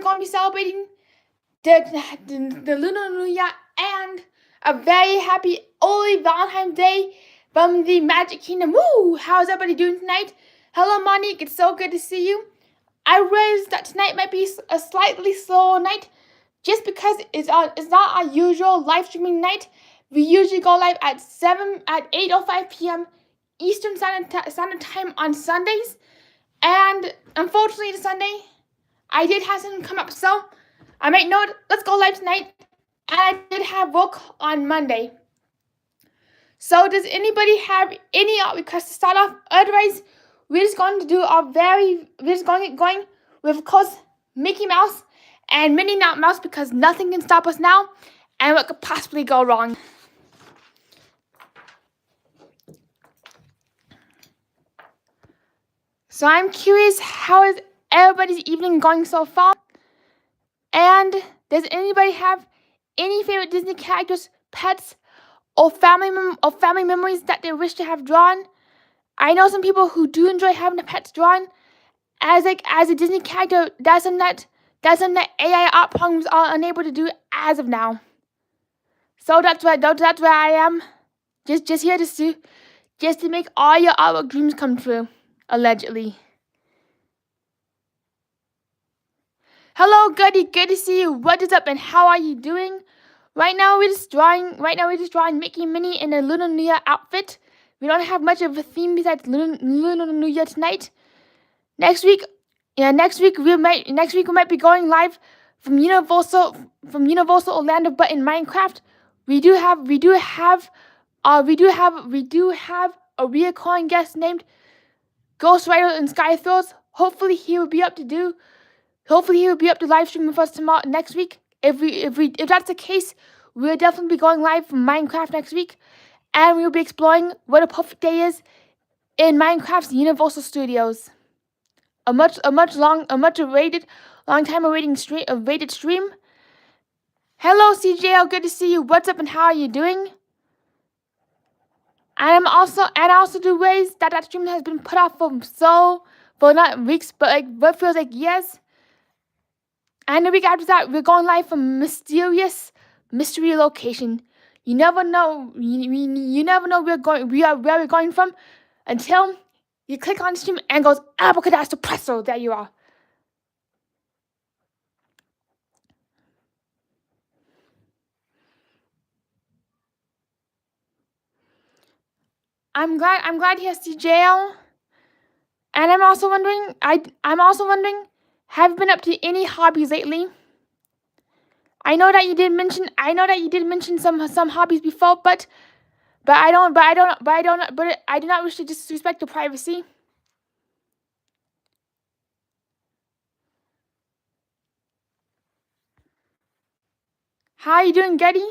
going to be celebrating the Lunar New Year and a very happy early Valentine's Day from the Magic Kingdom. Woo! How's everybody doing tonight? Hello, Monique. It's so good to see you. I realized that tonight might be a slightly slower night just because it's not our usual live streaming night. We usually go live at 8:05 p.m. Eastern Standard Time on Sundays. And unfortunately, this Sunday, I did have something come up, so I might know it. Let's go live tonight. And I did have work on Monday. So does anybody have any art requests to start off? Otherwise, we're just going to get going with, of course, Mickey Mouse and Minnie Mouse because nothing can stop us now. And what could possibly go wrong? So I'm curious, how is everybody's evening going so far? And does anybody have any favorite Disney characters, pets, or family memories that they wish to have drawn? I know some people who do enjoy having the pets drawn as a Disney character. That's something that AI art programs are unable to do as of now. So that's where I am, just here to make all your artwork dreams come true. Allegedly. Hello, Goody. Good to see you. What is up and how are you doing? Right now we're just drawing Mickey and Minnie in a Lunar New Year outfit. We don't have much of a theme besides Lunar New Year tonight. Next week we might be going live from Universal Orlando, but in Minecraft we do have a recurring guest named Ghost Rider and Sky Throws. Hopefully he will be up to live stream with us next week. If that's the case, we'll definitely be going live from Minecraft next week, and we'll be exploring what a perfect day is in Minecraft's Universal Studios. A awaited stream. Hello, CJL. Good to see you. What's up and how are you doing? And I also do ways that stream has been put off for not weeks, but what feels like years. And the week after that, we're going live from mysterious mystery location. You never know. You never know where we're going from until you click on the stream and goes abracadabra presto. There you are. I'm glad he has CJL. And I'm also wondering, have you been up to any hobbies lately? I know that you did mention some hobbies before, but I do not wish to disrespect your privacy. How are you doing, Getty?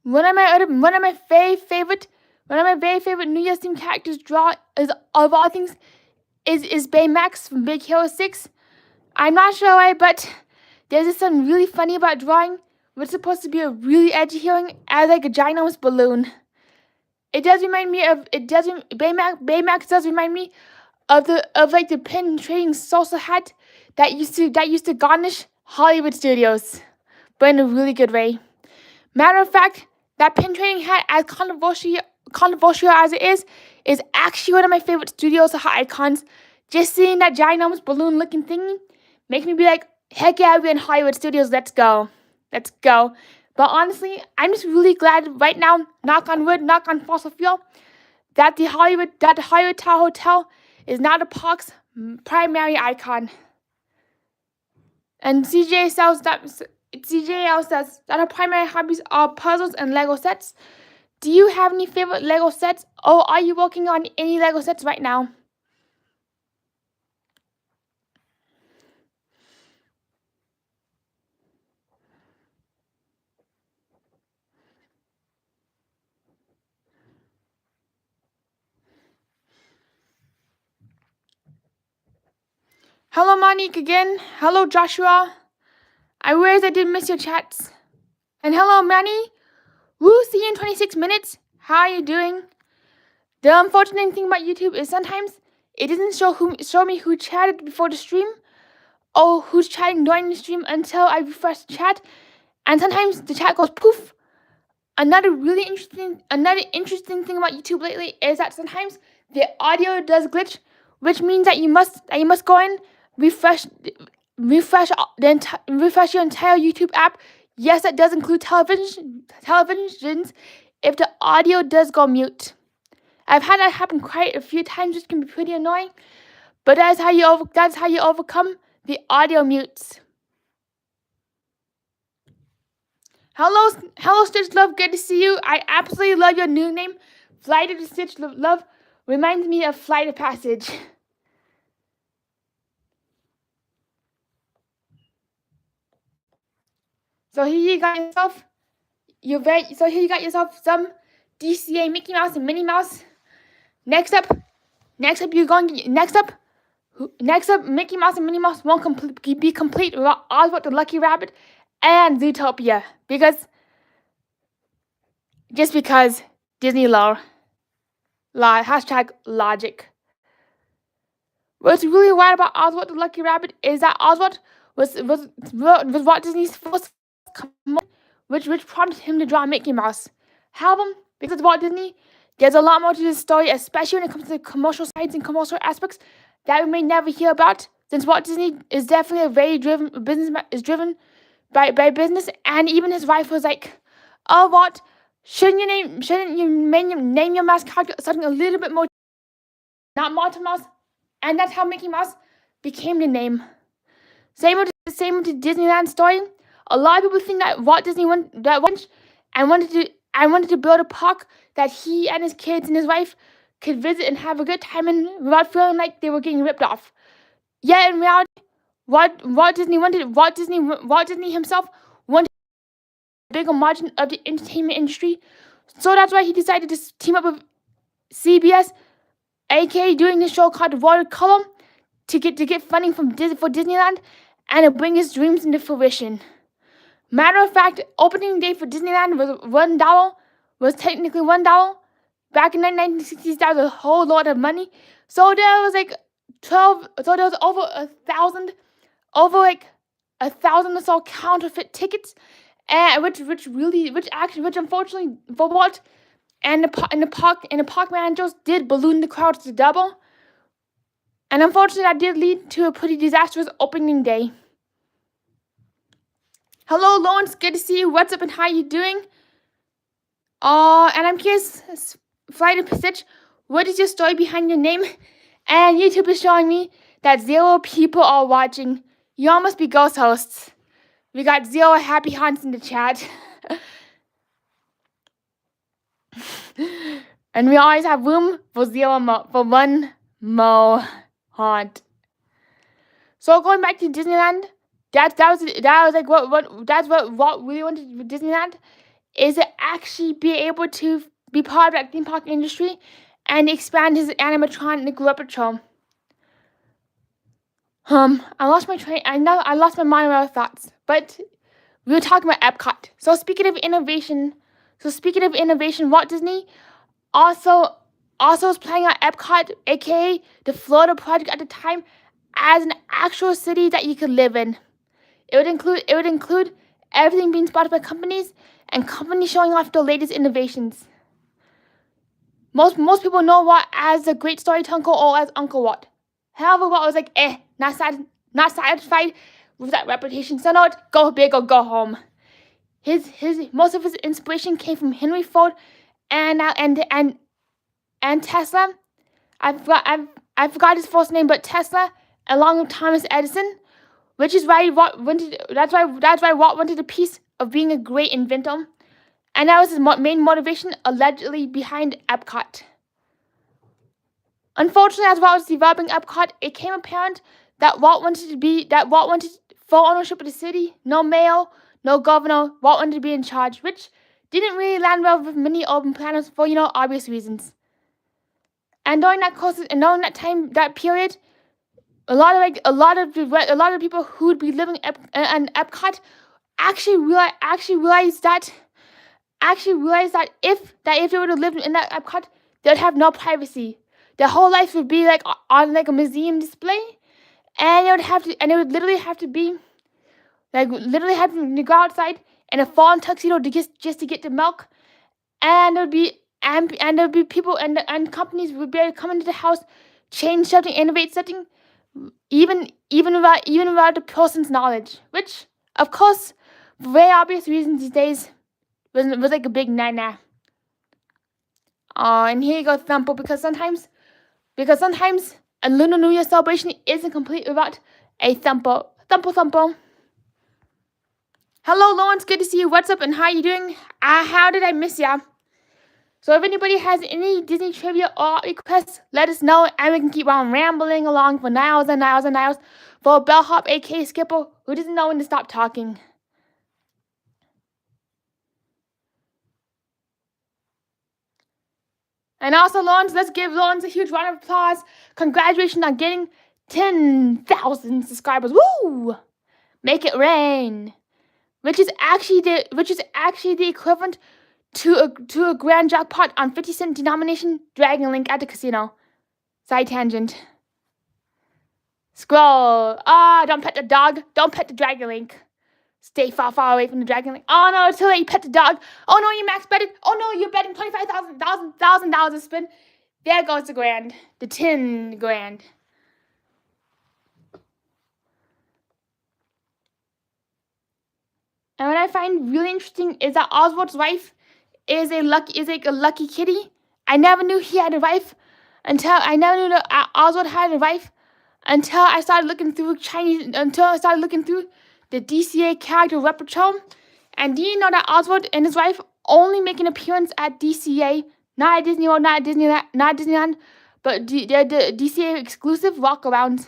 One of my very favorite New Year's themed characters draw is, of all things, is Baymax from Big Hero 6. I'm not sure why, but there's just something really funny about drawing what's supposed to be a really edgy hero as like a ginormous balloon. Baymax does remind me of the penetrating salsa hat that used to garnish Hollywood studios, but in a really good way. Matter of fact, that penetrating hat, as controversial as it is actually one of my favorite studios hat icons. Just seeing that ginormous balloon-looking thingy makes me be like, heck yeah, we're in Hollywood studios. Let's go. But honestly, I'm just really glad right now, knock on wood, knock on fossil fuel, that the Hollywood Tower Hotel is now the park's primary icon. And CJL says that her primary hobbies are puzzles and Lego sets. Do you have any favorite Lego sets, or are you working on any Lego sets right now? Hello, Monique again. Hello, Joshua. I realize I did miss your chats. And hello, Manny. Woo, see you in 26 minutes. How are you doing? The unfortunate thing about YouTube is sometimes It doesn't show me who chatted before the stream or who's chatting during the stream until I refresh the chat. And sometimes the chat goes poof. Another interesting thing about YouTube lately is that sometimes the audio does glitch, which means that you must go in, refresh your entire YouTube app. Yes, that does include televisions if the audio does go mute. I've had that happen quite a few times, which can be pretty annoying. But that's how you overcome the audio mutes. Hello, Stitch Love. Good to see you. I absolutely love your new name, Flight of the Stitch Love. Reminds me of Flight of Passage. So here you got yourself. So here you got yourself some DCA Mickey Mouse and Minnie Mouse. Next up, Mickey Mouse and Minnie Mouse won't be complete without Oswald the Lucky Rabbit and Zootopia because Disney lore. Hashtag logic. What's really wild about Oswald the Lucky Rabbit is that Oswald was Walt Disney's first which prompted him to draw Mickey Mouse. However, because of Walt Disney, there's a lot more to this story, especially when it comes to the commercial sides and commercial aspects that we may never hear about, since Walt Disney is definitely a very driven by business, and even his wife was like, "Oh, Walt, shouldn't you name your mascot something a little bit more, not Mouse?" And that's how Mickey Mouse became the name. Same with the Disneyland story. A lot of people think that Walt Disney wanted to build a park that he and his kids and his wife could visit and have a good time in without feeling like they were getting ripped off. Yet in reality, Walt Disney himself wanted a bigger margin of the entertainment industry. So that's why he decided to team up with CBS, aka doing this show called Watercolor, to get funding for Disneyland and to bring his dreams into fruition. Matter of fact, opening day for Disneyland was $1. Was technically $1. Back in the 1960s, that was a whole lot of money. So there was like 12. So there was over 1,000 or so counterfeit tickets, which unfortunately for Walt and the park managers did balloon the crowds to double. And unfortunately, that did lead to a pretty disastrous opening day. Hello, Lawrence. Good to see you. What's up and how you doing? And I'm curious, Flight of Passage, what is your story behind your name? And YouTube is showing me that 0 people are watching. You all must be ghost hosts. We got 0 happy hearts in the chat. And we always have room for 1 more heart. So going back to Disneyland, that's what Walt really wanted with Disneyland, is to actually be able to be part of that theme park industry and expand his animatronic repertoire. I lost my train. I lost my mind with thoughts. But we were talking about Epcot. So speaking of innovation, Walt Disney also was planning on Epcot, aka the Florida project at the time, as an actual city that you could live in. It would include everything being spotted by companies and companies showing off the latest innovations. Most people know Walt as the great storyteller uncle or as Uncle Walt. However, Walt was like, not satisfied with that reputation. So no, go big or go home. Most of his inspiration came from Henry Ford and Tesla. I forgot his first name, but Tesla, along with Thomas Edison, which is why Walt wanted a piece of being a great inventor, and that was his main motivation, allegedly, behind Epcot. Unfortunately, as Walt was developing Epcot, it became apparent that Walt wanted full ownership of the city, no mayor, no governor. Walt wanted to be in charge, which didn't really land well with many urban planners for obvious reasons. And during that period, a lot of people who would be living in Epcot actually realized that if they were to live in that Epcot, they'd have no privacy. their whole life would be like on like a museum display, and it would literally have to be like literally having to go outside in a fall tuxedo to just to get the milk, and there would be people and companies would be able to come into the house, change something, innovate something, even without the person's knowledge, which of course, for very obvious reasons these days, was like a big nah. And here you go, Thumpo, because sometimes a Lunar New Year celebration isn't complete without a Thumpo. Hello, Lawrence. Good to see you. What's up, and how you doing? How did I miss ya? So if anybody has any Disney trivia or requests, let us know, and we can keep on rambling along for hours and hours and hours for Bellhop, aka Skipper, who doesn't know when to stop talking. And also, Lawrence, let's give Lawrence a huge round of applause. Congratulations on getting 10,000 subscribers. Woo! Make it rain. Which is actually the equivalent to a grand jackpot on 50-cent denomination Dragon Link at the casino. Side tangent. Scroll. Don't pet the dog. Don't pet the Dragon Link. Stay far away from the Dragon Link. Oh no, it's too late. You pet the dog. Oh no, you max betted. Oh no, you're betting $25,000 a spin. There goes the grand. The 10 grand. And what I find really interesting is that Oswald's wife is a lucky kitty. I never knew he had a wife until Oswald had a wife until I started looking through the DCA character repertoire. And do you know that Oswald and his wife only make an appearance at DCA, not at Disney World, not at Disneyland, but they're the DCA exclusive walkarounds.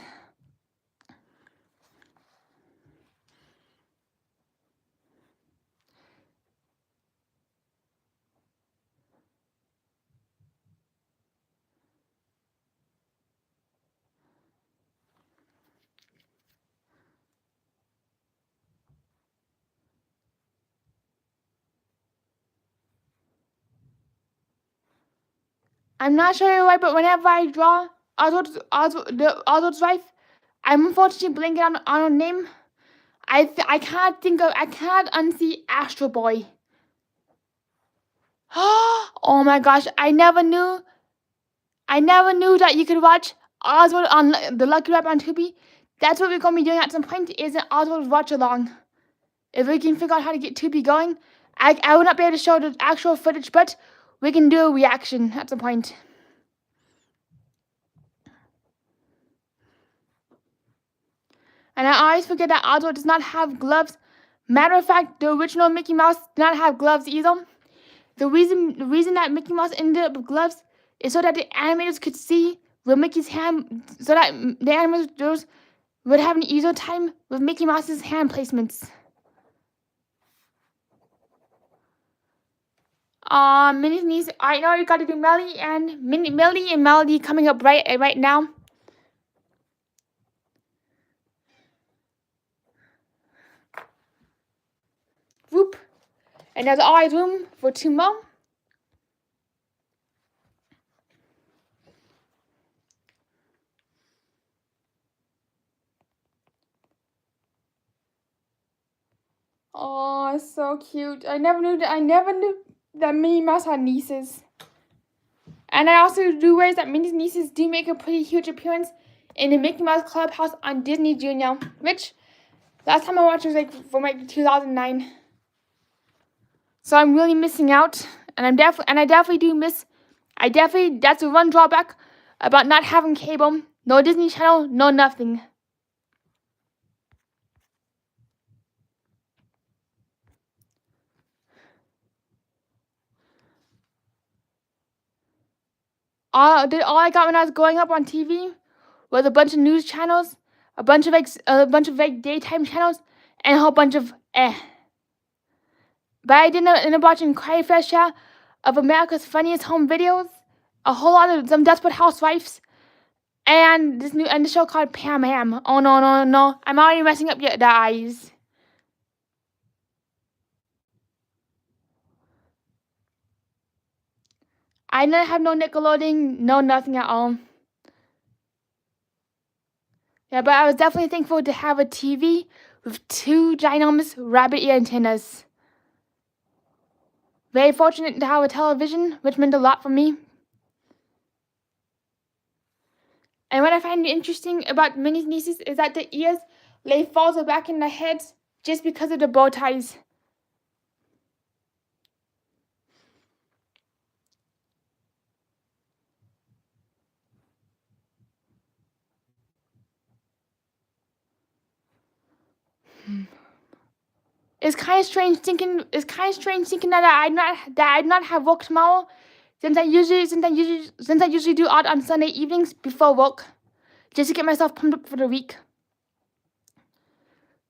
I'm not sure why, but whenever I draw Oswald's wife, I'm unfortunately blanking on her name. I can't unsee Astro Boy. Oh my gosh! I never knew that you could watch Oswald on the Lucky Rabbit on Tubi. That's what we're gonna be doing at some point. Is an Oswald watch along. If we can figure out how to get Tubi going, I will not be able to show the actual footage, but we can do a reaction at some point. And I always forget that Oswald does not have gloves. Matter of fact, the original Mickey Mouse did not have gloves either. The reason that Mickey Mouse ended up with gloves is so that the animators could see with Mickey's hand, so that the animators would have an easier time with Mickey Mouse's hand placements. Minnie's niece. I know you got to do Melly and Melody coming up right now. Whoop. And there's always room for 2 more. Oh, so cute. I never knew that Minnie Mouse had nieces. And I also do realize that Minnie's nieces do make a pretty huge appearance in the Mickey Mouse Clubhouse on Disney Junior, which last time I watched was from 2009. So I'm really missing out, and that's the one drawback about not having cable. No Disney Channel, no nothing. All I got when I was growing up on TV was a bunch of news channels, a bunch of daytime channels, and a whole bunch of But I did end up watching quite a fair share of America's Funniest Home Videos, a whole lot of some Desperate Housewives, and the show called Pam Ham. Oh no! I'm already messing up the eyes. I didn't have no Nickelodeon, no nothing at all. Yeah, but I was definitely thankful to have a TV with 2 ginormous rabbit ear antennas. Very fortunate to have a television, which meant a lot for me. And what I find interesting about mini nieces is that the ears lay farther back in their heads just because of the bow ties. It's kind of strange thinking that I not have work tomorrow, since I usually do art on Sunday evenings before work, just to get myself pumped up for the week.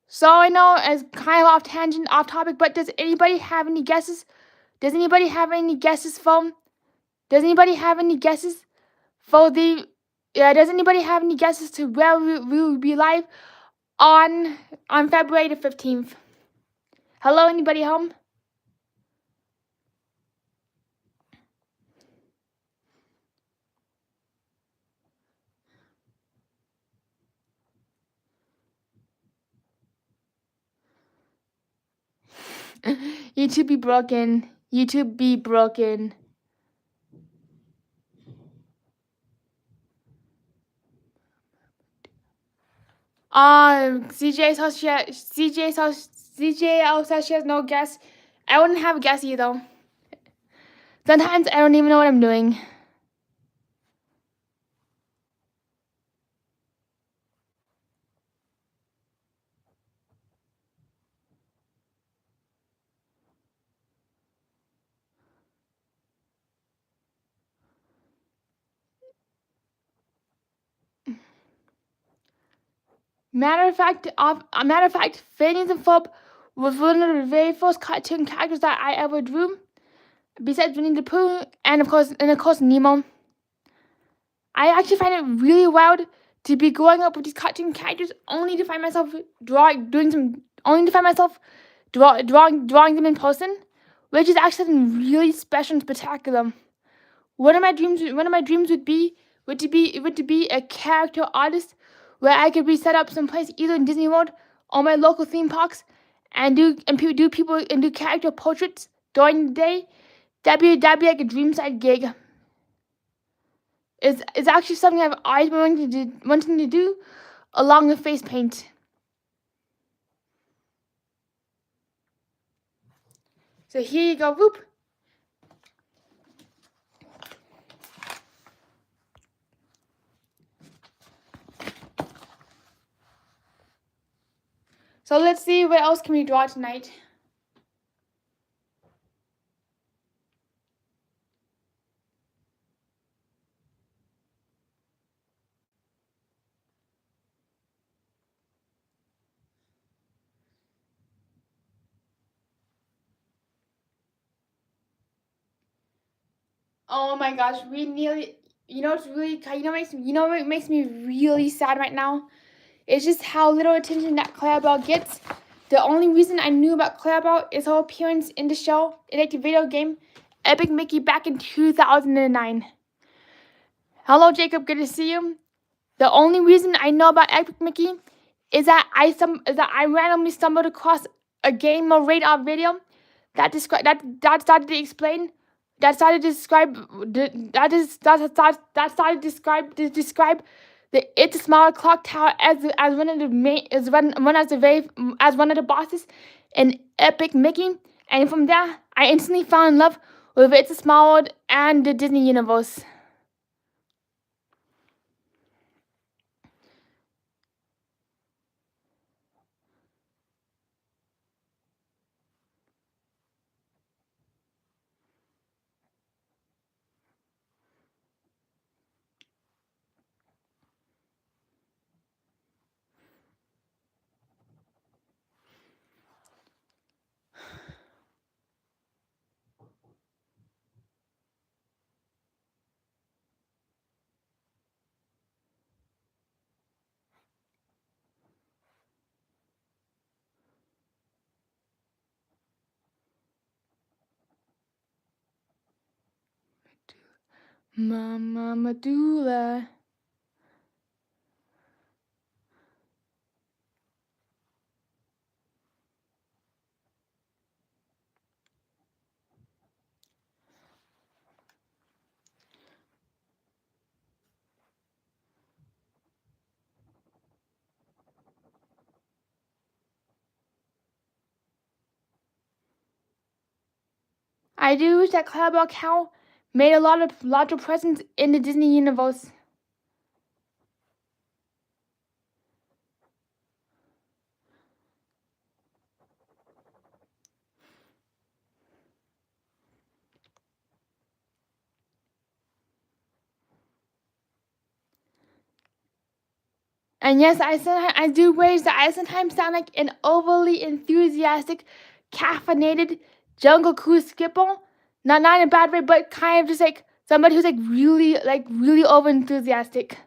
So I know it's kind of off tangent, off topic, but does anybody have any guesses? Does anybody have any guesses for the? Yeah, does anybody have any guesses to where we will be live on February the 15th? Hello, anybody home? YouTube be broken. YouTube be broken. CJ says she has no guess. I wouldn't have a guess either. Sometimes I don't even know what I'm doing. Matter of fact, Phineas and Ferb was one of the very first cartoon characters that I ever drew, besides Winnie the Pooh and of course Nemo. I actually find it really wild to be growing up with these cartoon characters, only to find myself drawing them in person, which is actually something really special and spectacular. One of my dreams would be to be a character artist, where I could be set up someplace either in Disney World or my local theme parks, and do character portraits during the day. That'd be like a dream side gig. It's actually something I've always been wanting to do, along with face paint. So here you go, whoop. So let's see what else can we draw tonight. Oh my gosh, we nearly. What makes me really sad right now? It's just how little attention that Clarabelle gets. The only reason I knew about Clarabelle is her appearance in the show, in the video game, Epic Mickey, back in 2009. Hello, Jacob. Good to see you. The only reason I know about Epic Mickey is that I randomly stumbled across a Gamer Radar video that started to describe the It's a Small Clock Tower as one of the bosses in Epic Mickey, and from there I instantly fell in love with It's a Small World and the Disney universe. Mama Medulla. I do wish that Cloudbell Cow made a lot of larger presence in the Disney universe. And yes, I do wish that I sometimes sound like an overly enthusiastic, caffeinated Jungle Cruise skipper. Not in a bad way, but kind of just like somebody who's really over enthusiastic.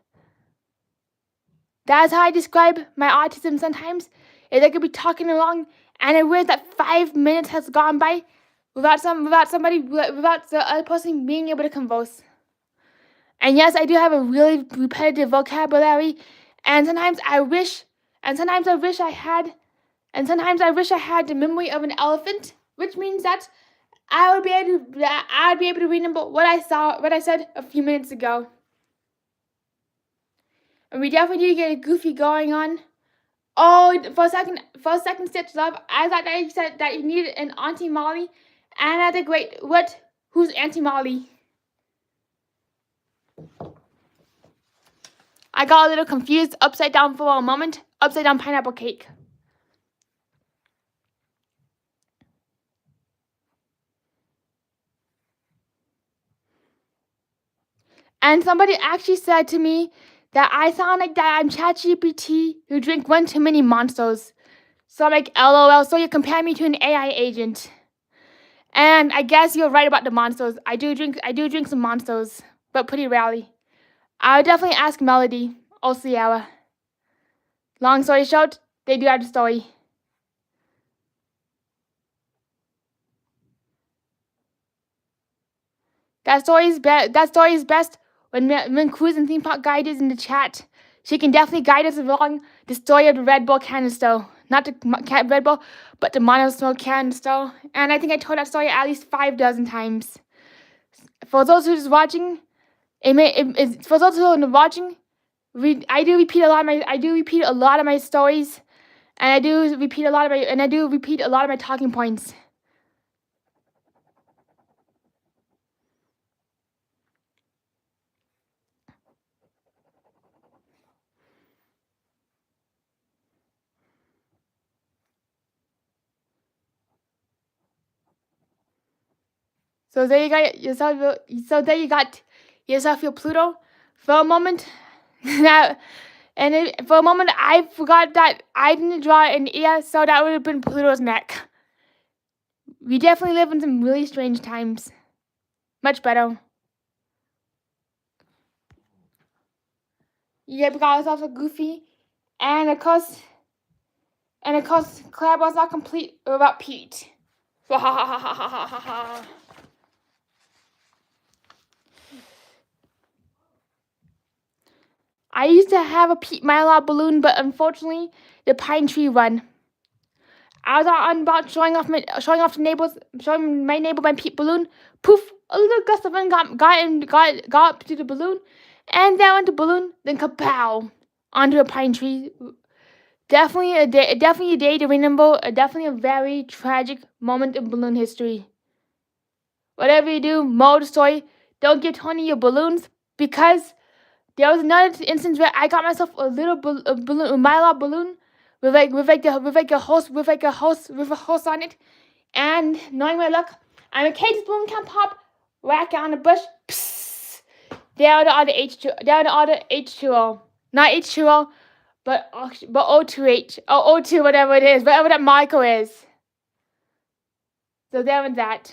That's how I describe my autism sometimes. Is I could be talking along and I wish that 5 minutes has gone by without the other person being able to converse. And yes, I do have a really repetitive vocabulary, and sometimes I wish I had the memory of an elephant, which means that I would be able to remember what I said a few minutes ago. And we definitely need to get a Goofy going on. Oh, for a second, Stitch Love, I thought that you said that you needed an Auntie Molly, and I think, wait, what? Who's Auntie Molly? I got a little confused, upside down for a moment. Upside down pineapple cake. And somebody actually said to me that I sound like that I'm ChatGPT who drink one too many monsters. So I'm like, LOL, so you compare me to an AI agent. And I guess you're right about the monsters. I do drink some monsters, but pretty rarely. I would definitely ask Melody or Sierra. Long story short, they do have the story. That story is best when Cruise and Theme Park Guide is in the chat. She can definitely guide us along the story of the Red Bull canister. Not the Red Bull, but the Mono Smoke canister. And I think I told that story at least 5 dozen times. For those who are just watching, for those who are watching, I do repeat a lot of my stories, and I do repeat a lot of my talking points. So there you got yourself. So there you got yourself your Pluto. For a moment, for a moment, I forgot that I didn't draw an ear, so that would have been Pluto's neck. We definitely live in some really strange times. Much better. Yeah, we got ourselves a Goofy, and of course, Clabber's not complete without Pete. I used to have a Pete Mylar balloon, but unfortunately, the pine tree run. I was on about showing off my neighbor my Pete balloon. Poof! A little gust of wind got up to the balloon, and down went the balloon. Then kapow! Onto a pine tree. Definitely a day to remember. Definitely a very tragic moment in balloon history. Whatever you do, moral of the story: don't give Tony your balloons, because there was another instance where I got myself a Mylar balloon with a hose on it, and knowing my luck, I'm a Kate's balloon can pop, whack it on the bush, psst, there the other H2O, not H2O, but O2H or O2, whatever it is, whatever that molecule is. So there was that.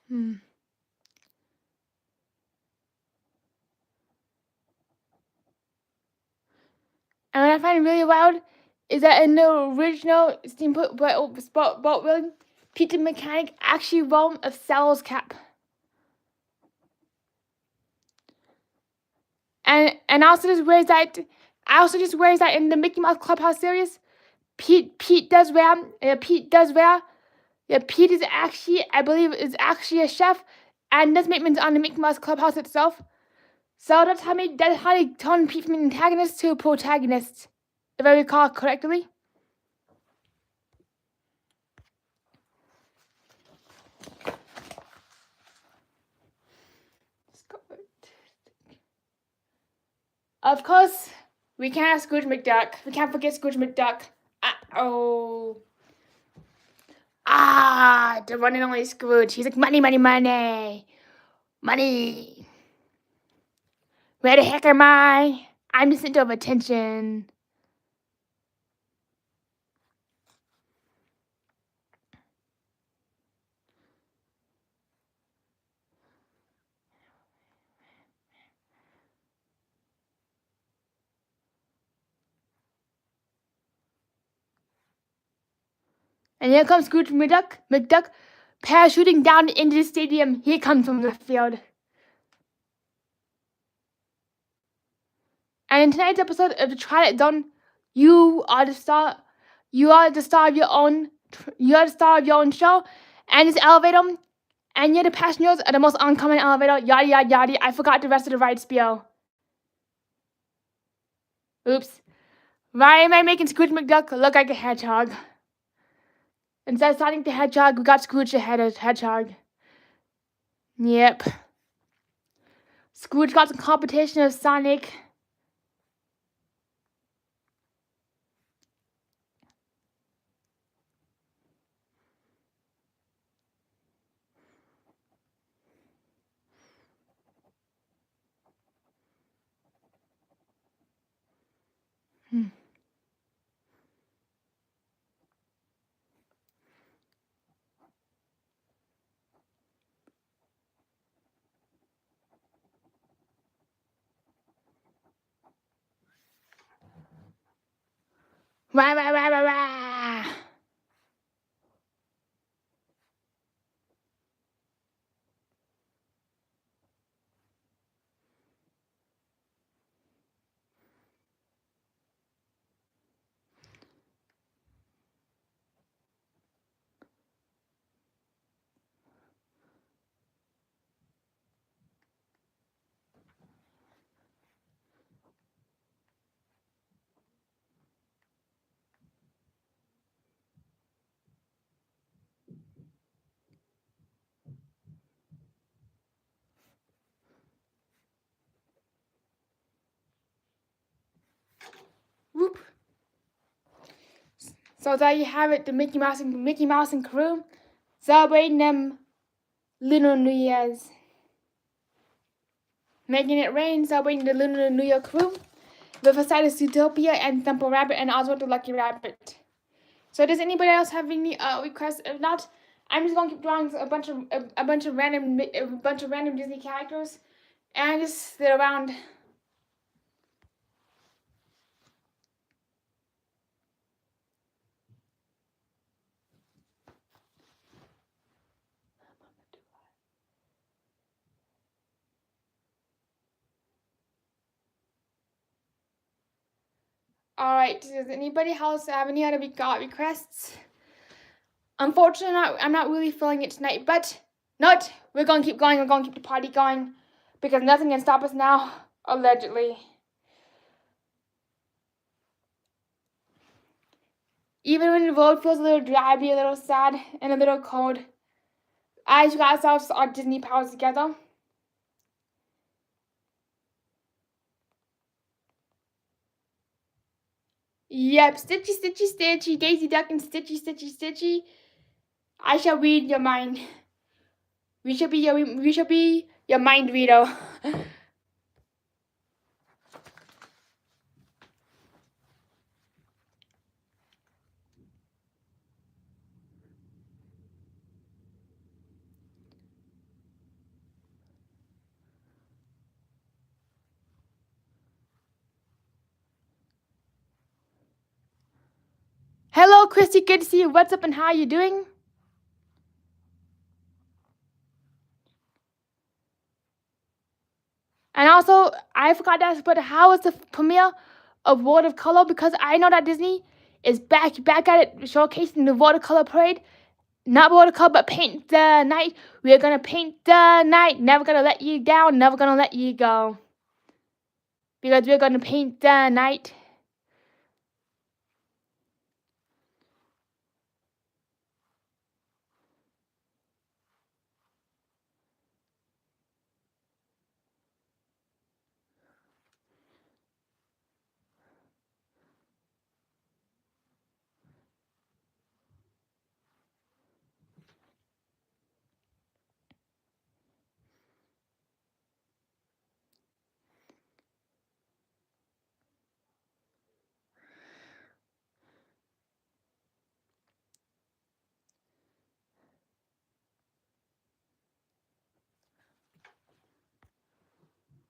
And what I find really wild is that in the original steampunk boat building, Peter Mechanic actually won a Sal's cap. And I also just realized that in the Mickey Mouse Clubhouse series, Pete is actually, I believe, is actually a chef, and does maintenance on the Mickey Mouse Clubhouse itself. So that's how they turn Pete from antagonist to protagonist, if I recall correctly. Of course, we can't have Scrooge McDuck. We can't forget Scrooge McDuck. The one and only Scrooge. He's like, money, money, money. Money. Where the heck am I? I'm the center of attention. And here comes Scrooge McDuck, parachuting down into the stadium. He comes from the field. And in tonight's episode of the Twilight Zone, you are the star. You are the star of your own. You are the star of your own show. And this elevator, and you're the passengers are the most uncommon elevator. Yada yada yada. I forgot the rest of the ride spiel. Oops. Why am I making Scrooge McDuck look like a hedgehog? Instead of Sonic the Hedgehog, we got Scrooge the Hedgehog. Yep. Scrooge got some competition with Sonic. Wah, wah, wah, wah, wah. Whoop. So there you have it, the Mickey Mouse and crew celebrating them Lunar New Year's. Making it rain, celebrating the Lunar New Year crew with a side of Zootopia and Thumper Rabbit and Oswald the Lucky Rabbit. So does anybody else have any requests? If not, I'm just gonna keep drawing a bunch of random Disney characters and just sit around. Alright, does anybody else have any other requests? Unfortunately, I'm not really feeling it tonight, but we're gonna keep going, we're gonna keep the party going, because nothing can stop us now, allegedly. Even when the road feels a little drabby, a little sad, and a little cold, I just got ourselves our Disney powers together. Yep, Stitchy, Stitchy, Stitchy, Daisy Duck and Stitchy, Stitchy, Stitchy. I shall read your mind. We shall be your mind reader. Hello, Christy. Good to see you. What's up and how are you doing? And also, I forgot to ask, but how was the premiere of World of Color? Because I know that Disney is back at it, showcasing the watercolor parade. Not watercolor, but paint the night. We're gonna paint the night. Never gonna let you down. Never gonna let you go. Because we're gonna paint the night.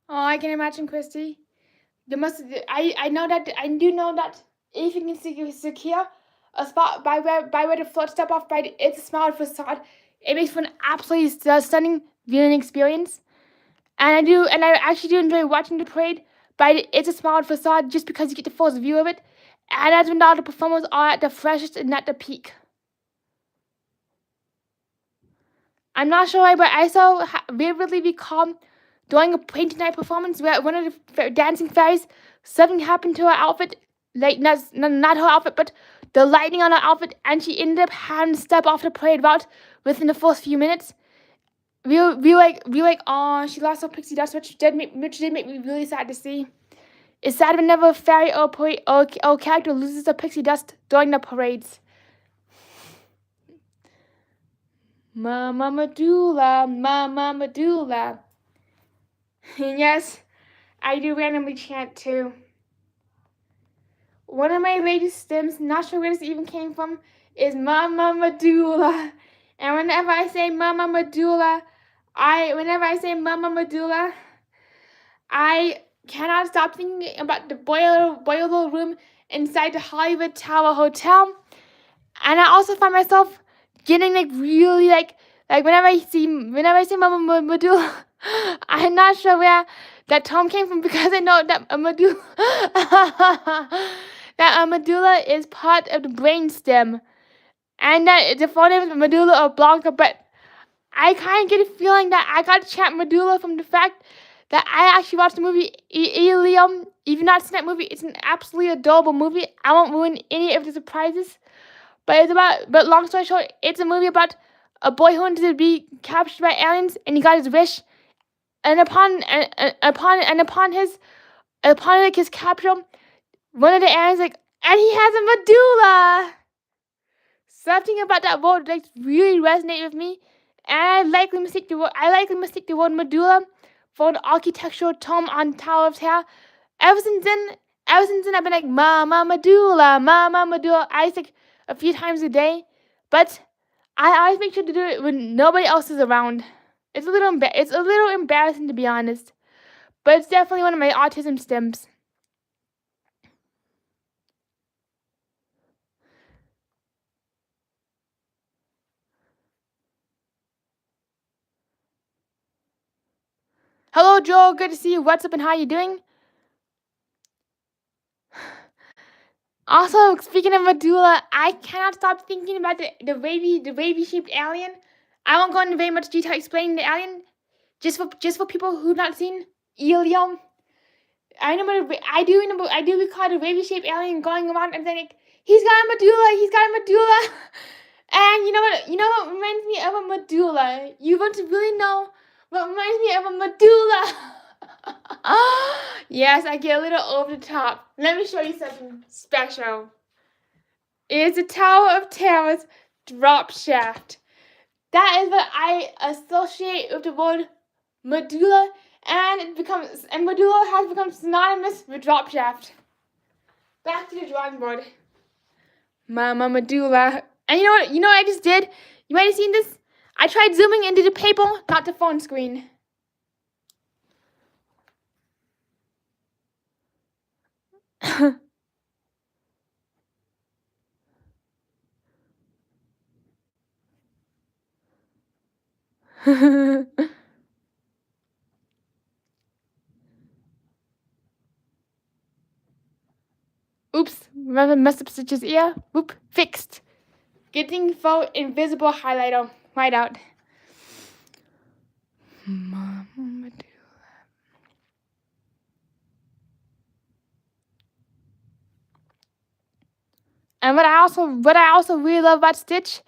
Oh, I can imagine, Christy. There must. I know that. I do know that if you can secure a spot by where the float step off by the It's a Smile facade, it makes for an absolutely stunning viewing experience. And I actually do enjoy watching the parade by the It's a Smile facade just because you get the full view of it. And that's when all the performers are at the freshest and at the peak. I'm not sure why, but I saw vividly recall during a painting night performance where one of the dancing fairies, something happened to her outfit, like not her outfit, but the lighting on her outfit, and she ended up having to step off the parade route within the first few minutes. We like, oh, she lost her pixie dust, which did make me really sad to see. It's sad whenever a fairy or character loses their pixie dust during the parades. Mama Medulla, Mama Medulla. Yes, I do randomly chant too. One of my latest stems, not sure where this even came from, is Mama Medulla. And whenever I say Mama Medulla, I cannot stop thinking about the boiler room inside the Hollywood Tower Hotel. And I also find myself getting like really like whenever I see Mama Medulla, I'm not sure where that term came from because I know that a medulla that a medulla is part of the brainstem, and that the phone name is Medulla Oblongata. But I kind of get a feeling that I got to chant medulla from the fact that I actually watched the movie Ilium. If you've not seen that movie, it's an absolutely adorable movie. I won't ruin any of the surprises. But long story short, it's a movie about a boy who wanted to be captured by aliens, and he got his wish. And upon his capture, one of the aliens like, and he has a medulla. Something about that word like really resonated with me, and I likely mistake the word medulla for the architectural term on Tower of Terror. Ever since then, I've been like Mama Medulla, Mama Medulla. I think a few times a day, but I always make sure to do it when nobody else is around. It's a little embarrassing to be honest, but it's definitely one of my autism stems. Hello, Joel. Good to see you. What's up and how you doing? Also, speaking of medulla, I cannot stop thinking about the wavy shaped alien. I won't go into very much detail explaining the alien, just for people who've not seen Ilium. I do recall the wavy shaped alien going around and saying like, he's got a medulla. And you know what reminds me of a medulla? You want to really know what reminds me of a medulla? Yes, I get a little over the top. Let me show you something special. It's a Tower of Terror's drop shaft. That is what I associate with the word medulla, and medulla has become synonymous with drop shaft. Back to the drawing board. Mama Medulla. And you know what I just did? You might have seen this. I tried zooming into the paper, not the phone screen. Oops, messed up Stitch's ear. Whoop, fixed. Getting full invisible highlighter. Whiteout. And what I also really love about Stitch,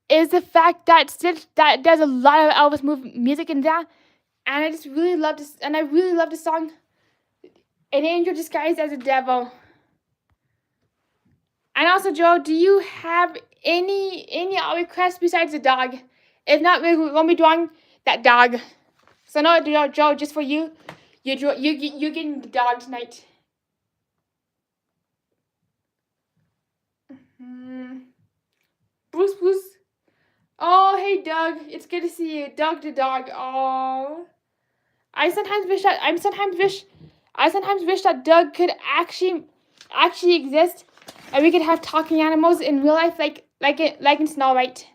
is the fact that that there's a lot of Elvis music in there, and I just really love this, and I really love the song An Angel Disguised as a Devil. And also, Joe, do you have any other requests besides the dog? If not, we're gonna be drawing that dog. So no, Joe, just for you, you're getting the dog tonight. Bruce. Oh, hey, Doug. It's good to see you, Doug the dog. Oh, I sometimes wish that Doug could actually exist, and we could have talking animals in real life, like in Snow White.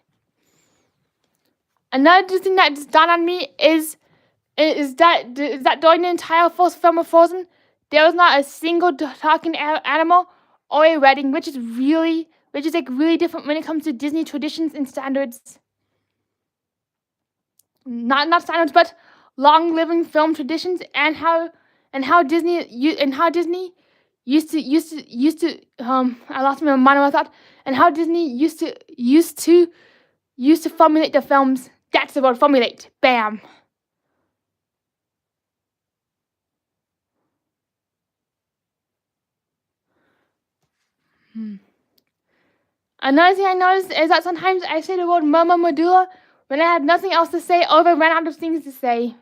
Another thing that just dawned on me is that during the entire first film of Frozen, there was not a single talking animal or a wedding, which is really different when it comes to Disney traditions and standards. Not standards, but long living film traditions, and how Disney used to I lost my mind of thought, and how Disney used to formulate the films. That's the word, formulate. Bam. Another thing I noticed is that sometimes I say the word mama medulla when I have nothing else to say or ran out of things to say.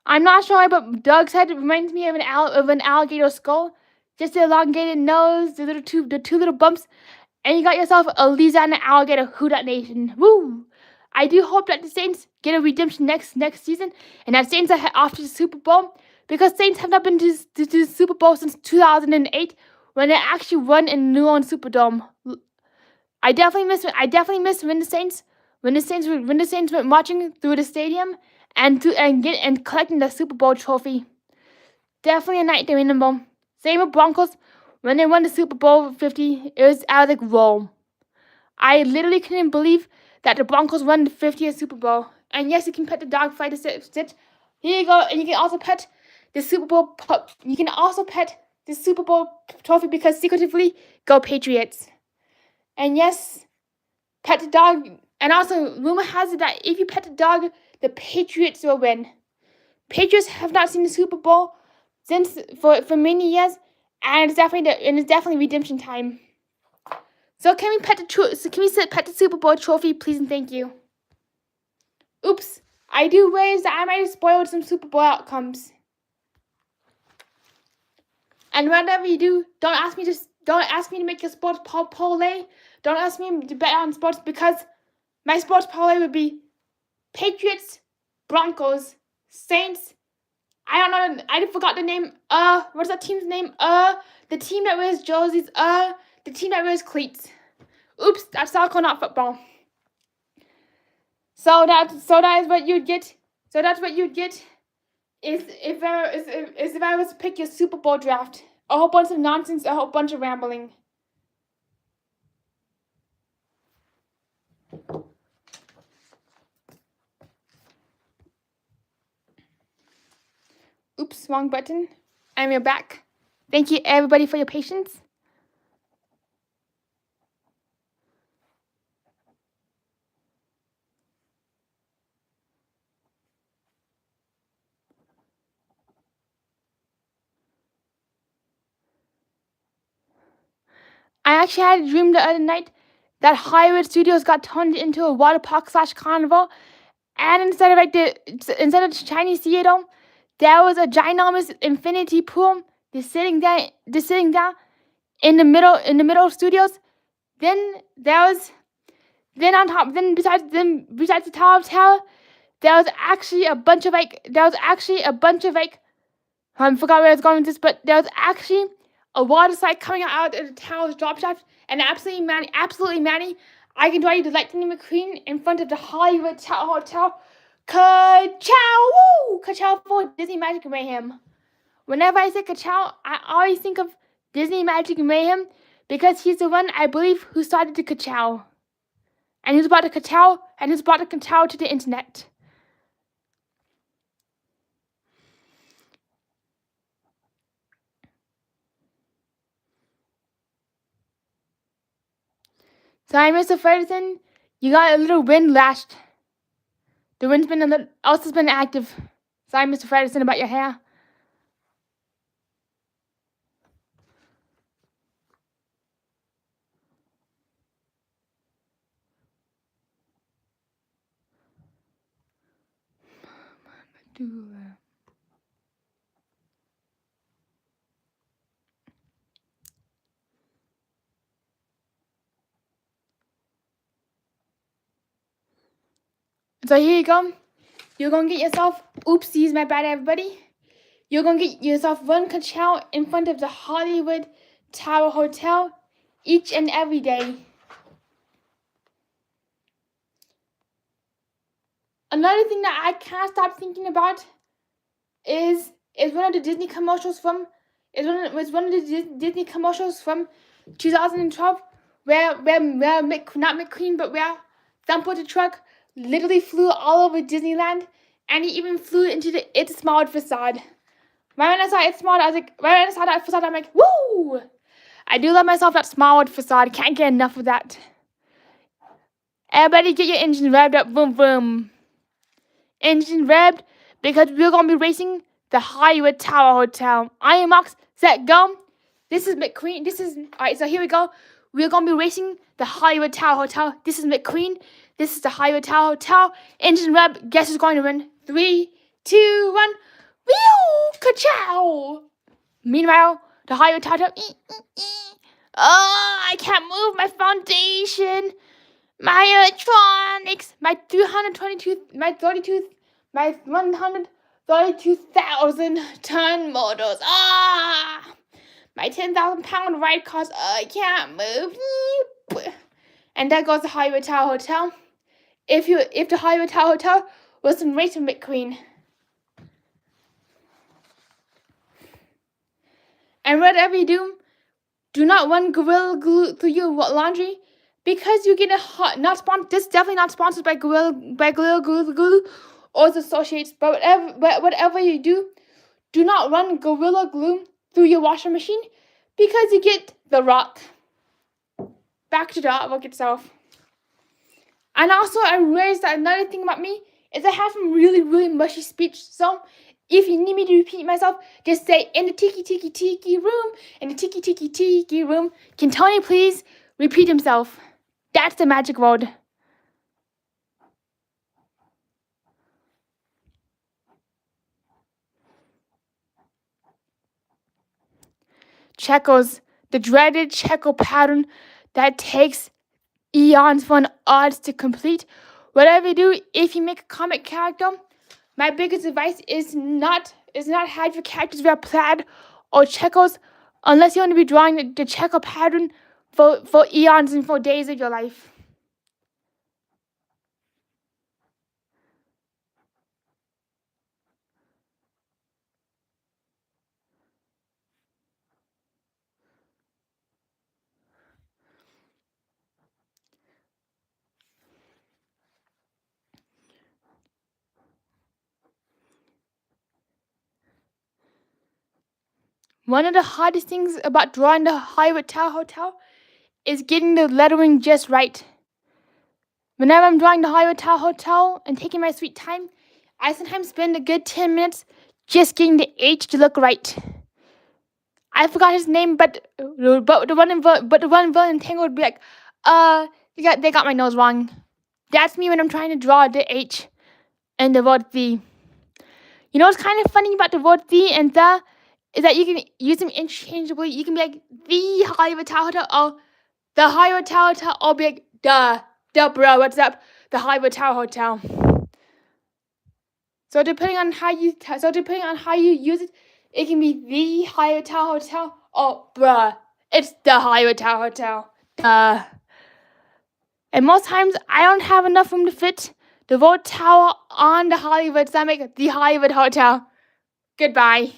I'm not sure, but Doug's head reminds me of an alligator skull. Just the elongated nose, the two little bumps, and you got yourself a Lisa and an alligator. Who dat nation? Woo! I do hope that the Saints get a redemption next season, and that Saints are off to the Super Bowl, because Saints have not been to the Super Bowl since 2008, when they actually won in New Orleans Superdome. I definitely miss when the Saints went marching through the stadium and collecting the Super Bowl trophy. Definitely a night to remember. Same with Broncos, when they won the Super Bowl 50. I was like, whoa. I literally couldn't believe that the Broncos won the 50th Super Bowl. And yes, you can pet the dog fight to sit. Here you go, and you can also pet the Super Bowl. You can also pet the Super Bowl trophy, because secretively, go Patriots. And yes, pet the dog. And also, rumor has it that if you pet the dog, the Patriots will win. Patriots have not seen the Super Bowl since for many years, and it's definitely redemption time. So can we pet the Super Bowl trophy, please and thank you? Oops, I do worry that I might have spoiled some Super Bowl outcomes. And whatever you do, don't ask me to make a sports parlay. Don't ask me to bet on sports, because my sports parlay would be Patriots, Broncos, Saints. I don't know. I forgot the name. What's that team's name? The team that wears jerseys. The team that wears cleats. Oops, that's soccer, not football. So that is what you get. So that's what you get. Is if I was to pick your Super Bowl draft. A whole bunch of nonsense, a whole bunch of rambling. Oops, wrong button. And we're back. Thank you, everybody, for your patience. I actually had a dream the other night that Hollywood Studios got turned into a water park / carnival, and instead of Chinese theater, there was a ginormous infinity pool just sitting there in the middle of studios. Then besides the tower, there was actually a bunch of I forgot where I was going with this, but there was actually a water slide coming out of the tower's drop shaft, and absolutely Manny, I can draw you the Lightning McQueen in front of the Hollywood Tower Hotel. Ka-chow! Woo! Ka-chow for Disney Magic Mayhem. Whenever I say ka-chow, I always think of Disney Magic Mayhem because he's the one, I believe, who started the ka-chow. And who's brought the ka-chow, to the internet. Sorry, Mr. Ferguson, you got a little wind lashed. The wind's been also been active. Sorry, Mr. Ferguson, about your hair. So here you go. You're gonna get yourself, oopsies, my bad, everybody. You're gonna get yourself one ka-chow in front of the Hollywood Tower Hotel each and every day. Another thing that I can't stop thinking about is one of the Disney commercials from 2012 where not McQueen, but where Thumper the truck literally flew all over Disneyland, and he even flew into the It's Small facade. Right when I saw It's Small, that facade, I'm like, woo! I do love myself that Small facade. Can't get enough of that. Everybody get your engine revved up, boom, boom. Engine revved, because we're going to be racing the Hollywood Tower Hotel. Iron Marks, set, go. This is McQueen. Alright, so here we go. We're going to be racing the Hollywood Tower Hotel. This is McQueen. This is the Hollywood Tower Hotel. Engine rev, guess who's going to win? 3, 2, 1. Whew, ka-chow! Meanwhile, the Hollywood Tower Hotel. Oh, I can't move my foundation. My electronics. My 132,000 ton motors. My 10,000 pound ride cars. I can't move. And there goes the Hollywood Tower Hotel. If the Hollywood Tower Hotel was some racing McQueen. And whatever you do not run Gorilla Glue through your laundry, because you get this is definitely not sponsored by Gorilla Glue or its associates, but whatever you do not run Gorilla Glue through your washing machine, because you get the rock. Back to the artwork itself. And also, I realized that another thing about me is I have some really, really mushy speech. So, if you need me to repeat myself, just say, in the tiki tiki tiki room, in the tiki tiki tiki room. Can Tony please repeat himself? That's the magic word. Checos, the dreaded checo pattern that takes eons for an odds to complete. Whatever you do, if you make a comic character, my biggest advice is not have your characters wear plaid or checos unless you want to be drawing the checo pattern for eons and for days of your life. One of the hardest things about drawing the Hollywood Tower Hotel is getting the lettering just right. Whenever I'm drawing the Hollywood Tower Hotel and taking my sweet time, I sometimes spend a good 10 minutes just getting the H to look right. I forgot his name, but the one in Valentine would be like, they got my nose wrong. That's me when I'm trying to draw the H and the word the. You know what's kind of funny about the word the and the is that you can use them interchangeably. You can be like the Hollywood Tower Hotel or the Hollywood Tower Hotel, or be like the bro, what's up? The Hollywood Tower Hotel. So depending on how you use it, it can be the Hollywood Tower Hotel or bruh, it's the Hollywood Tower Hotel. And most times, I don't have enough room to fit the vote tower on the Hollywood, so I make the Hollywood Hotel. Goodbye.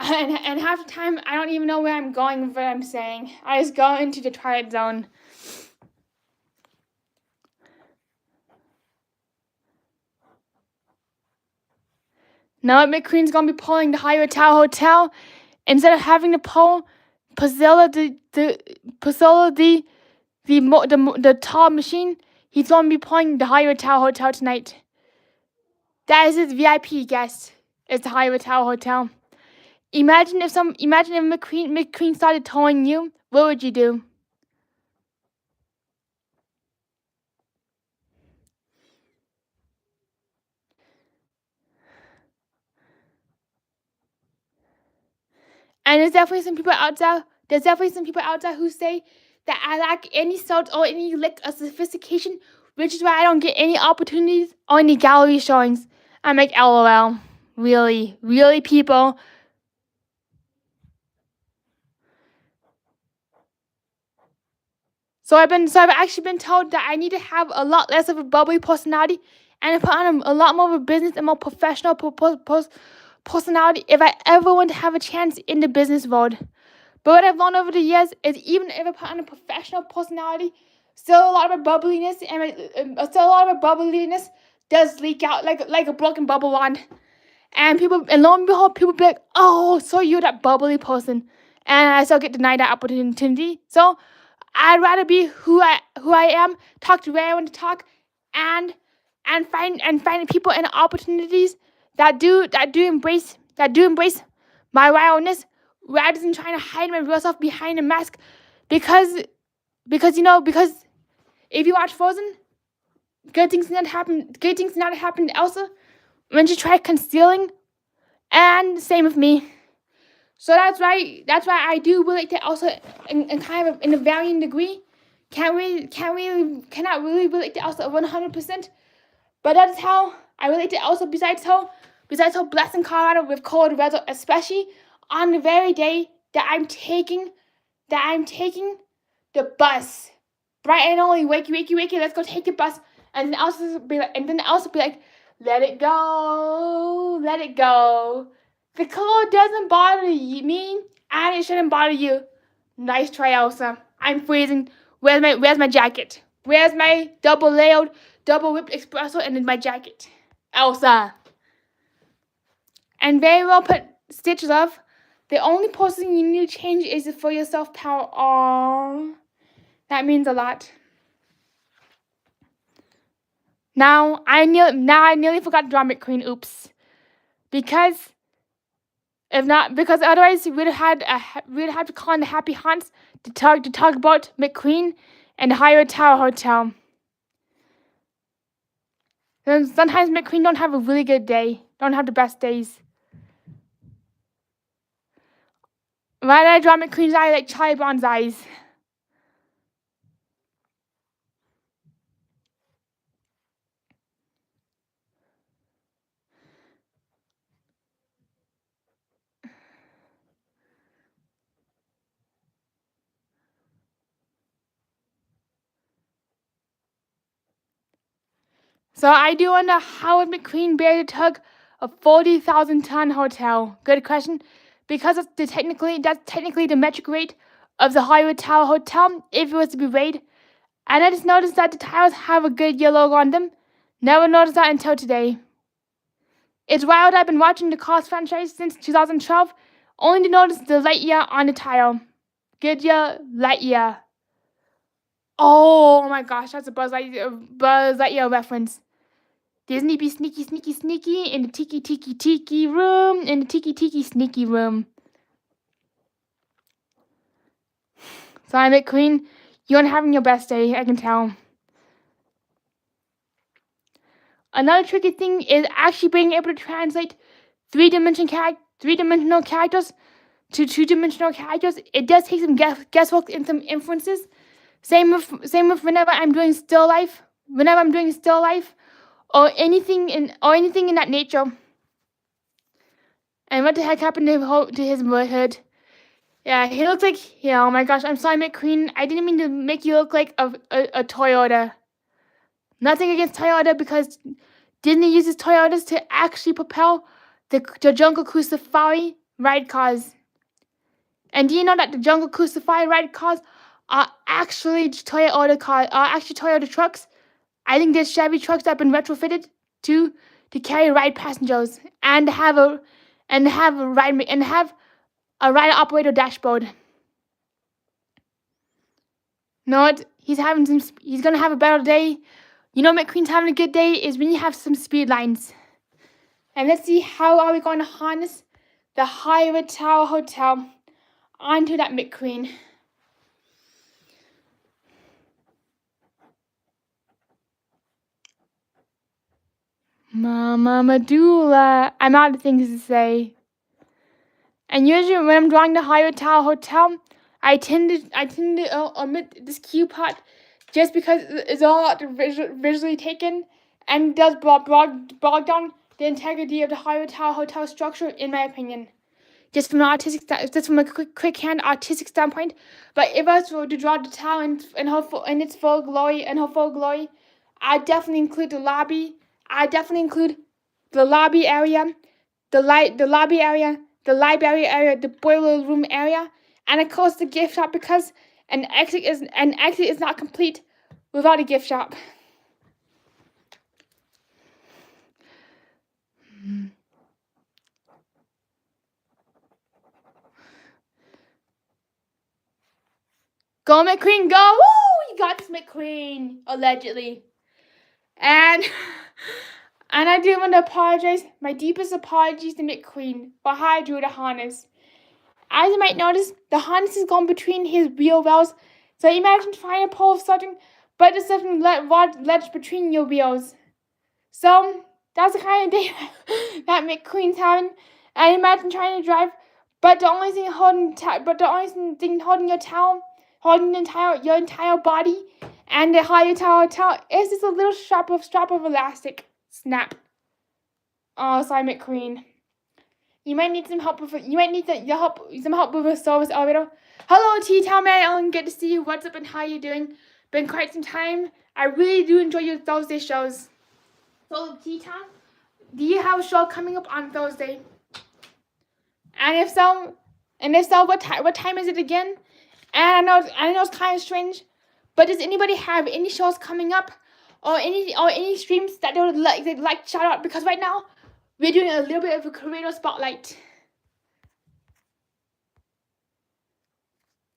And half the time, I don't even know where I'm going with what I'm saying. I just go into the Twilight Zone. Now McQueen's gonna be pulling the Hollywood Tower Hotel. Instead of having to pull Priscilla the tall machine, he's gonna be pulling the Hollywood Tower Hotel tonight. That is his VIP guest. It's the Hollywood Tower Hotel. Imagine if McQueen started towing you. What would you do? And there's definitely some people out there who say that I lack any sort or any lick of sophistication, which is why I don't get any opportunities or any gallery showings. I'm like, LOL. Really, people. So I've actually been told that I need to have a lot less of a bubbly personality and put on a lot more of a business and more professional personality if I ever want to have a chance in the business world. But what I've learned over the years is even if I put on a professional personality, still a lot of my bubbliness does leak out like a broken bubble wand. And lo and behold, people be like, "Oh, so you're that bubbly person," and I still get denied that opportunity. So I'd rather be who I am, talk to where I want to talk, and find people and opportunities that do embrace my wildness rather than trying to hide my real self behind a mask. Because if you watch Frozen, good things not happen to Elsa when she tried concealing, and same with me. So that's why I do relate to Elsa in kind of in a varying degree. Cannot really relate to Elsa 100%. But that is how I relate to Elsa. Besides how blessed in Colorado with cold weather, especially on the very day that I'm taking the bus. Bright and early, wakey, let's go take the bus. And then Elsa be like, let it go. The cold doesn't bother me, and it shouldn't bother you. Nice try, Elsa. I'm freezing. Where's my jacket? Where's my double layered, double whipped espresso and in my jacket? Elsa. And very well put, Stitch Love. The only person you need to change is for your self-power. Aww. That means a lot. Now I nearly forgot to draw McQueen. Oops. Because otherwise we'd have to call in the Happy Haunts to talk about McQueen and the Hollywood Tower Hotel. And sometimes McQueen don't have a really good day. Don't have the best days. Why did I draw McQueen's eye like Charlie Brown's eyes? So I do wonder, how would McQueen bear the tug of 40,000-ton hotel? Good question. Because that's technically the metric rate of the Hollywood Tower Hotel if it was to be weighed. And I just noticed that the towers have a good year logo on them. Never noticed that until today. It's wild. I've been watching the Cars franchise since 2012, only to notice the Lightyear on the tile. Goodyear, Lightyear. Oh my gosh, that's a Buzz Lightyear reference. Disney be sneaky in the tiki room, in the tiki sneaky room. Sorry, McQueen, you aren't having your best day, I can tell. Another tricky thing is actually being able to translate three-dimensional characters to two-dimensional characters. It does take some guesswork and some inferences. Same with whenever I'm doing still life, or anything in that nature. And what the heck happened to his hood? Yeah, he looks like, yeah, oh my gosh, I'm sorry, McQueen. I didn't mean to make you look like a Toyota. Nothing against Toyota, because Disney uses Toyotas to actually propel the Jungle Cruise Safari ride cars. And do you know that the Jungle Cruise Safari ride cars are actually Toyota trucks? I think there's Chevy trucks that have been retrofitted to carry ride passengers and have a ride operator dashboard. No, he's gonna have a better day. You know, McQueen's having a good day is when you have some speed lines. And let's see, how are we going to harness the Hyatt Tower Hotel onto that McQueen. Mama Medulla. I'm out of things to say. And usually when I'm drawing the Hyatt Tower Hotel, I tend to omit this cue part just because it's all visually taken and does bog down the integrity of the Hyatt Tower Hotel structure, in my opinion. Just from a quick-hand artistic standpoint. But if I was to draw the tower in its full glory, I'd definitely include the lobby. I'd definitely include the lobby area, the library area, the boiler room area, and of course the gift shop, because an exit is not complete without a gift shop. Go McQueen, go! Woo! You got this, McQueen, allegedly. And I do want to apologize, my deepest apologies to McQueen for how I drew the harness. As you might notice, the harness is going between his wheel wells. So imagine trying to pull something, but there's something ledge between your wheels. So that's the kind of day that McQueen's having. And imagine trying to drive, but the only thing holding your entire body and the Hyatt Tower Hotel is just a little strap of elastic snap. Oh, sorry, McQueen. You might need some help with some help with a service elevator. Hello, T-Town Man Ellen. Good to see you. What's up and how you doing? Been quite some time. I really do enjoy your Thursday shows. So, T-Town, do you have a show coming up on Thursday? And if so, what time is it again? And I know it's kind of strange, but does anybody have any shows coming up, or any streams that they would like to shout out? Because right now we're doing a little bit of a creator spotlight.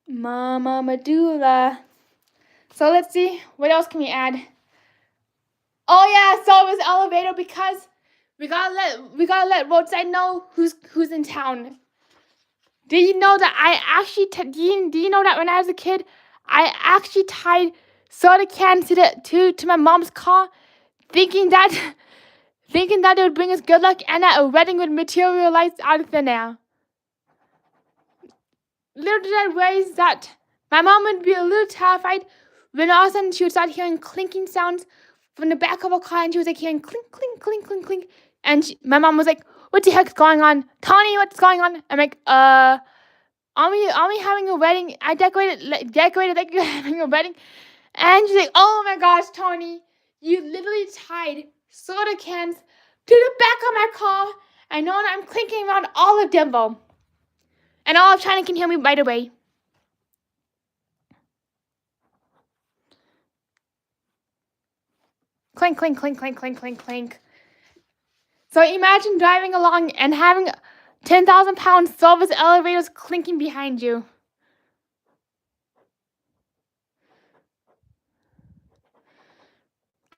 Mama Medulla. So let's see, what else can we add? Oh yeah, service elevator, because we gotta let roadside know who's in town. Do you know that I actually do you know that when I was a kid, I actually tied soda cans to my mom's car, thinking that it would bring us good luck and that a wedding would materialize out of thin air. Little did I realize that my mom would be a little terrified when all of a sudden she would start hearing clinking sounds from the back of her car, and she was like hearing clink, clink, clink, clink, clink. And my mom was like, "What the heck's going on? Tony, what's going on?" I'm like, are we having a wedding? I decorated like you're having a wedding. And she's like, "Oh my gosh, Tony, you literally tied soda cans to the back of my car. I know that I'm clinking around all of Denver. And all of China can hear me right away." Clink, clink, clink, clink, clink, clink, clink. So imagine driving along and having 10,000-pound service elevators clinking behind you.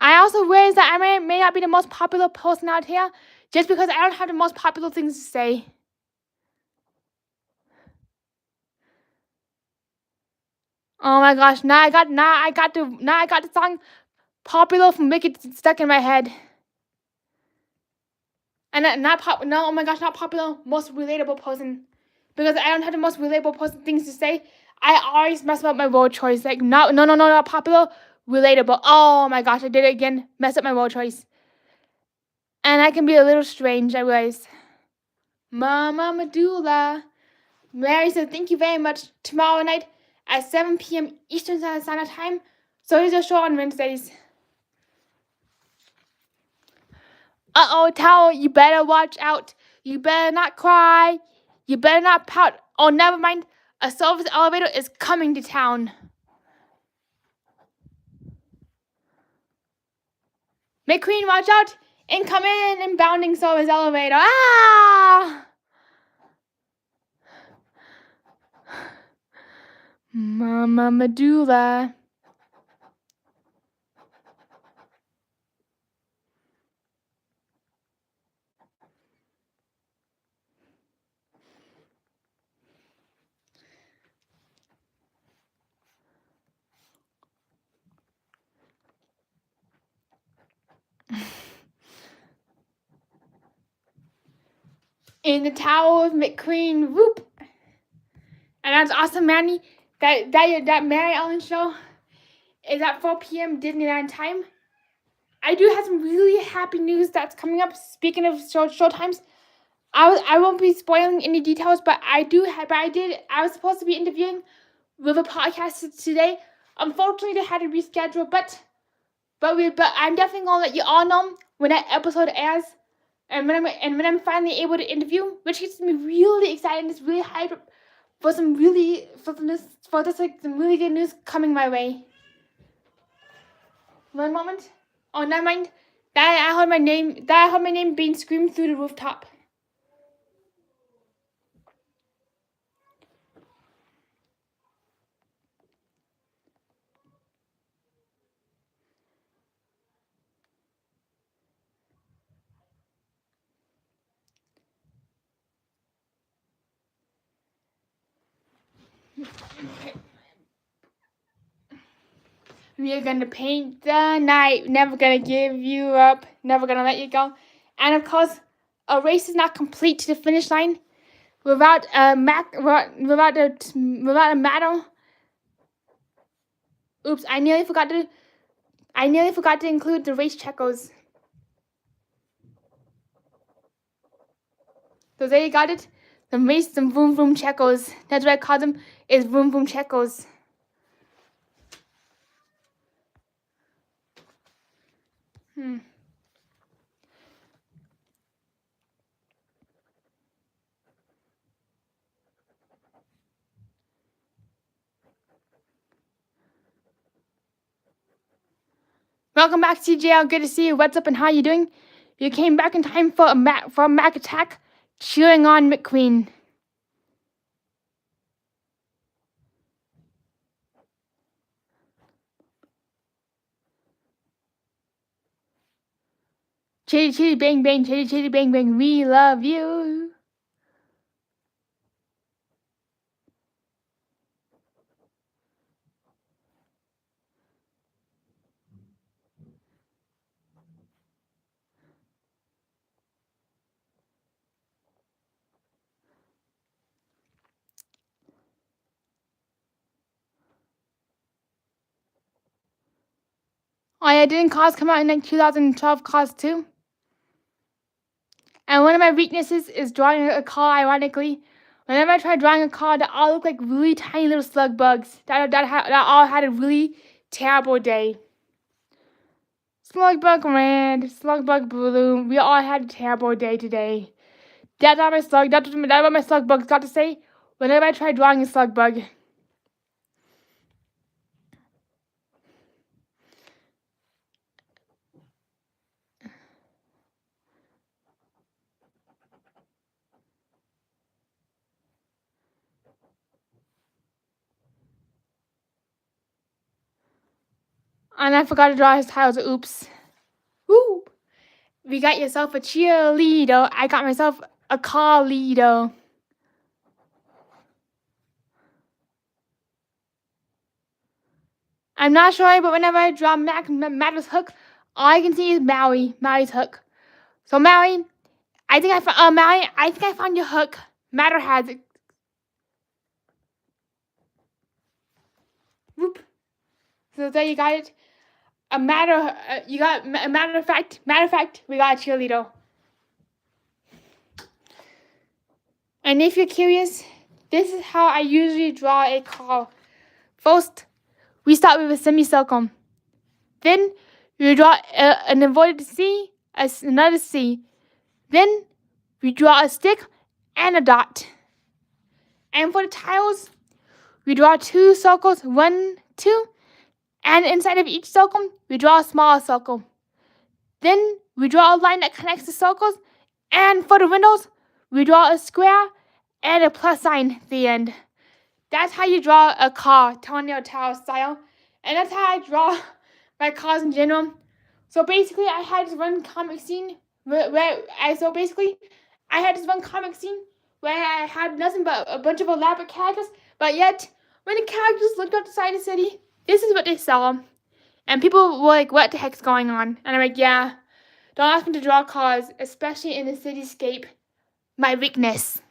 I also realize that I may not be the most popular person out here just because I don't have the most popular things to say. Oh my gosh, now I got the song Popular from Wicked stuck in my head. And not popular, most relatable person. Because I don't have the most relatable person things to say. I always mess up my word choice. Like, not popular, relatable. Oh my gosh, I did it again. Mess up my word choice. And I can be a little strange, I realize. Mama Medulla. Mary said, thank you very much. Tomorrow night at 7 p.m. Eastern Standard Time. So here's a show on Wednesdays. Uh-oh, Towel, you better watch out. You better not cry. You better not pout. Oh, never mind. A service elevator is coming to town. McQueen, watch out. Incoming and bounding service elevator. Ah! Mama Medulla. In the Tower of McQueen, whoop. And that's awesome, Manny. That Mary Ellen show is at 4 p.m. Disneyland time. I do have some really happy news that's coming up. Speaking of show times, I won't be spoiling any details, but I was supposed to be interviewing with a podcast today. Unfortunately, they had to reschedule, but I'm definitely gonna let you all know when that episode airs, and when I'm finally able to interview, which gets me really excited and is really hyped for some really good news coming my way. One moment. Oh, never mind. That I heard my name being screamed through the rooftop. We are gonna paint the night. Never gonna give you up. Never gonna let you go. And of course, a race is not complete to the finish line without a medal. Oops! I nearly forgot to include the race checkos. So there you got it. Some vroom vroom checkos. That's what I call them. Is vroom vroom checkos. Welcome back, CJL. Good to see you. What's up and how you doing? You came back in time for a Mac attack, cheering on McQueen. Chitty chitty bang bang, chitty chitty bang bang. We love you. Oh yeah, didn't Cars come out in like 2012? Cars 2? And one of my weaknesses is drawing a car. Ironically, whenever I try drawing a car, they all look like really tiny little slug bugs. That all had a really terrible day. Slug bug red, slug bug blue. We all had a terrible day today. That's what my slug bugs got to say whenever I try drawing a slug bug. And I forgot to draw his titles. Oops. Woo! We got yourself a cheerleader. I got myself a car leader. I'm not sure, but whenever I draw Matt's hook, all I can see is Maui's hook. So Maui, I think I found your hook. Matter has it. Whoop. So there you got it. Matter of fact, we got a cheerleader. And if you're curious, this is how I usually draw a car. First, we start with a semicircle. Then, we draw an inverted C, another C. Then, we draw a stick and a dot. And for the tiles, we draw 2 circles, 1, 2, and inside of each circle, we draw a smaller circle. Then, we draw a line that connects the circles, and for the windows, we draw a square and a plus sign at the end. That's how you draw a car, toenail tile style. And that's how I draw my cars in general. So basically, I had this one comic scene where I had this one comic scene where I had nothing but a bunch of elaborate characters, but yet, when the characters looked outside the city, this is what they saw. And people were like, what the heck's going on? And I'm like, yeah, don't ask me to draw cars, especially in the cityscape. My weakness.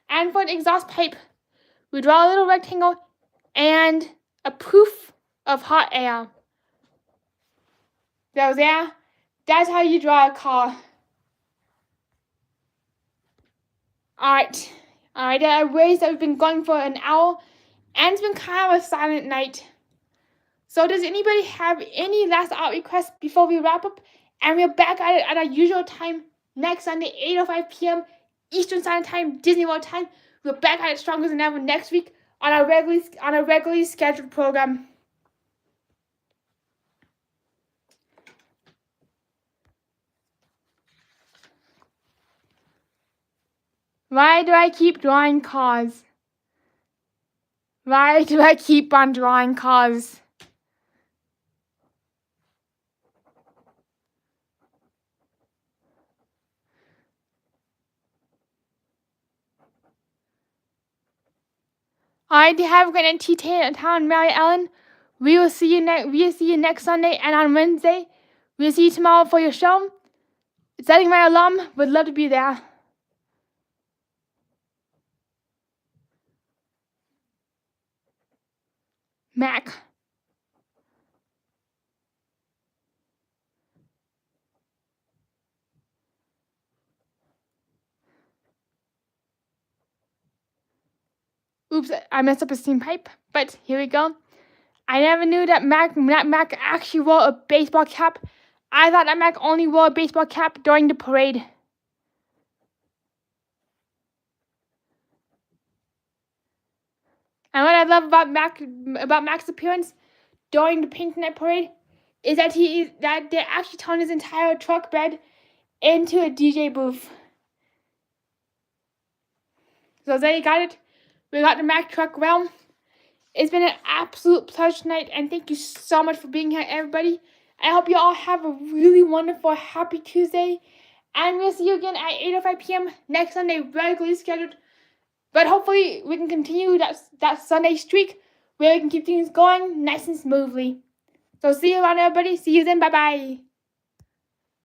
And for the exhaust pipe, we draw a little rectangle and a poof of hot air. So there, that's how you draw a car. Alright, there are ways that we've been going for an hour, and it's been kind of a silent night. So does anybody have any last art requests before we wrap up? And we're back at it at our usual time next Sunday, 8:05 p.m. Eastern Standard Time, Disney World time. We're back at it stronger than ever next week on a regularly scheduled program. Why do I keep drawing cars? Why do I keep on drawing cars? Alright, have a great night, T-Tay and Town, Mary Ellen. We will see you next Sunday, and on Wednesday, we'll see you tomorrow for your show. Setting my alarm, would love to be there. Mac. Oops, I messed up a steam pipe, but here we go. I never knew that Mac actually wore a baseball cap. I thought that Mac only wore a baseball cap during the parade. And what I love about Mac's appearance during the Pink Night Parade is that they actually turned his entire truck bed into a DJ booth. So there you got it. We got the Mac truck realm. It's been an absolute pleasure tonight, and thank you so much for being here, everybody. I hope you all have a really wonderful, happy Tuesday, and we'll see you again at 8:05 p.m. next Sunday, regularly scheduled. But hopefully we can continue that Sunday streak where we can keep things going nice and smoothly. So see you around, everybody. See you then. Bye-bye.